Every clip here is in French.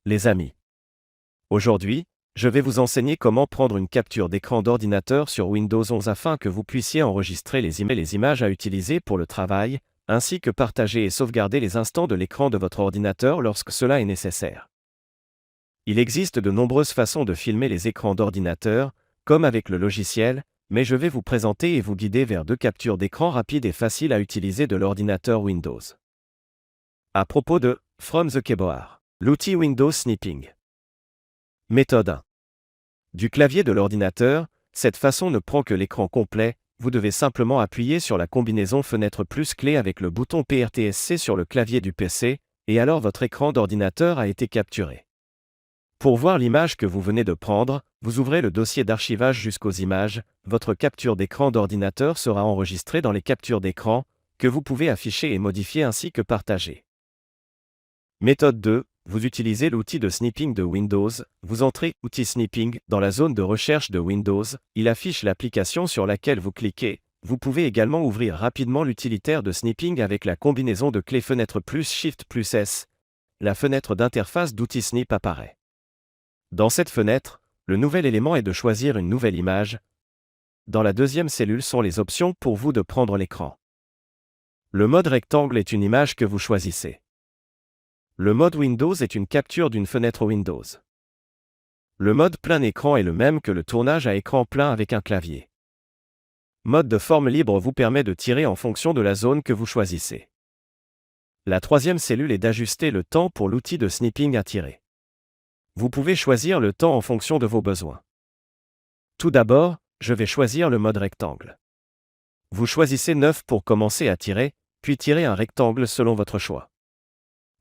les amis. Aujourd'hui, je vais vous enseigner comment prendre une capture d'écran d'ordinateur sur Windows 11 afin que vous puissiez enregistrer les images à utiliser pour le travail, ainsi que partager et sauvegarder les instants de l'écran de votre ordinateur lorsque cela est nécessaire. Il existe de nombreuses façons de filmer les écrans d'ordinateur, comme avec le logiciel, mais je vais vous présenter et vous guider vers 2 captures d'écran rapides et faciles à utiliser de l'ordinateur Windows. À propos de From the Keyboard, l'outil Windows Snipping. Méthode 1. Du clavier de l'ordinateur, cette façon ne prend que l'écran complet, vous devez simplement appuyer sur la combinaison fenêtre plus clé avec le bouton PRTSC sur le clavier du PC, et alors votre écran d'ordinateur a été capturé. Pour voir l'image que vous venez de prendre, vous ouvrez le dossier d'archivage jusqu'aux images, votre capture d'écran d'ordinateur sera enregistrée dans les captures d'écran, que vous pouvez afficher et modifier ainsi que partager. Méthode 2. Vous utilisez l'outil de snipping de Windows, vous entrez « Outils Snipping » dans la zone de recherche de Windows, il affiche l'application sur laquelle vous cliquez, vous pouvez également ouvrir rapidement l'utilitaire de snipping avec la combinaison de clés fenêtre plus Shift plus S. La fenêtre d'interface d'outils Snip apparaît. Dans cette fenêtre, le nouvel élément est de choisir une nouvelle image. Dans la deuxième cellule sont les options pour vous de prendre l'écran. Le mode rectangle est une image que vous choisissez. Le mode Windows est une capture d'une fenêtre Windows. Le mode plein écran est le même que le tournage à écran plein avec un clavier. Mode de forme libre vous permet de tirer en fonction de la zone que vous choisissez. La troisième cellule est d'ajuster le temps pour l'outil de snipping à tirer. Vous pouvez choisir le temps en fonction de vos besoins. Tout d'abord, je vais choisir le mode rectangle. Vous choisissez 9 pour commencer à tirer, puis tirez un rectangle selon votre choix.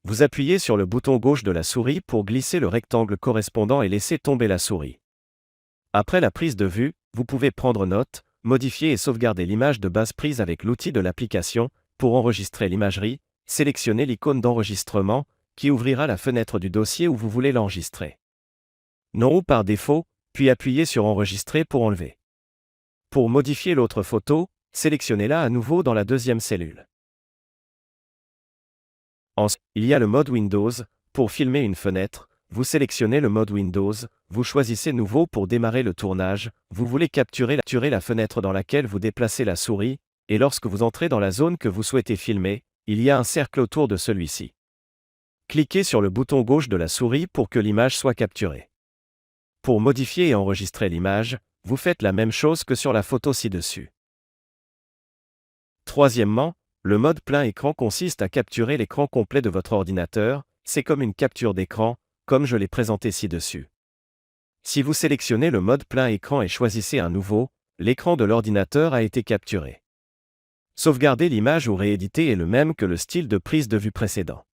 Vous appuyez sur le bouton gauche de la souris pour glisser le rectangle correspondant et laisser tomber la souris. Après la prise de vue, vous pouvez prendre note, modifier et sauvegarder l'image de base prise avec l'outil de l'application. Pour enregistrer l'imagerie, sélectionnez l'icône d'enregistrement, qui ouvrira la fenêtre du dossier où vous voulez l'enregistrer. Non ou par défaut, puis appuyez sur Enregistrer pour enlever. Pour modifier l'autre photo, sélectionnez-la à nouveau dans la deuxième cellule. Ensuite, il y a le mode Windows. Pour filmer une fenêtre, vous sélectionnez le mode Windows, vous choisissez Nouveau pour démarrer le tournage, vous voulez capturer la fenêtre dans laquelle vous déplacez la souris, et lorsque vous entrez dans la zone que vous souhaitez filmer, il y a un cercle autour de celui-ci. Cliquez sur le bouton gauche de la souris pour que l'image soit capturée. Pour modifier et enregistrer l'image, vous faites la même chose que sur la photo ci-dessus. Troisièmement, le mode plein écran consiste à capturer l'écran complet de votre ordinateur, c'est comme une capture d'écran, comme je l'ai présenté ci-dessus. Si vous sélectionnez le mode plein écran et choisissez un nouveau, l'écran de l'ordinateur a été capturé. Sauvegarder l'image ou rééditer est le même que le style de prise de vue précédent.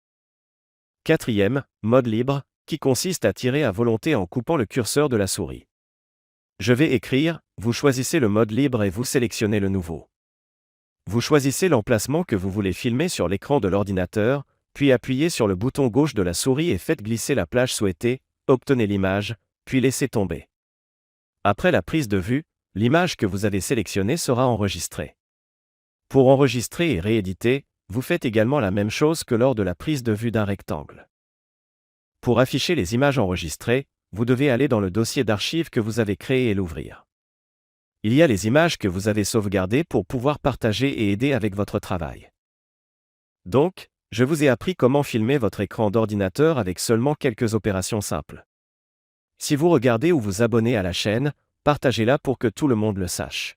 Quatrième, mode libre, qui consiste à tirer à volonté en coupant le curseur de la souris. Je vais écrire, vous choisissez le mode libre et vous sélectionnez le nouveau. Vous choisissez l'emplacement que vous voulez filmer sur l'écran de l'ordinateur, puis appuyez sur le bouton gauche de la souris et faites glisser la plage souhaitée, obtenez l'image, puis laissez tomber. Après la prise de vue, l'image que vous avez sélectionnée sera enregistrée. Pour enregistrer et rééditer, vous faites également la même chose que lors de la prise de vue d'un rectangle. Pour afficher les images enregistrées, vous devez aller dans le dossier d'archives que vous avez créé et l'ouvrir. Il y a les images que vous avez sauvegardées pour pouvoir partager et aider avec votre travail. Donc, je vous ai appris comment filmer votre écran d'ordinateur avec seulement quelques opérations simples. Si vous regardez ou vous abonnez à la chaîne, partagez-la pour que tout le monde le sache.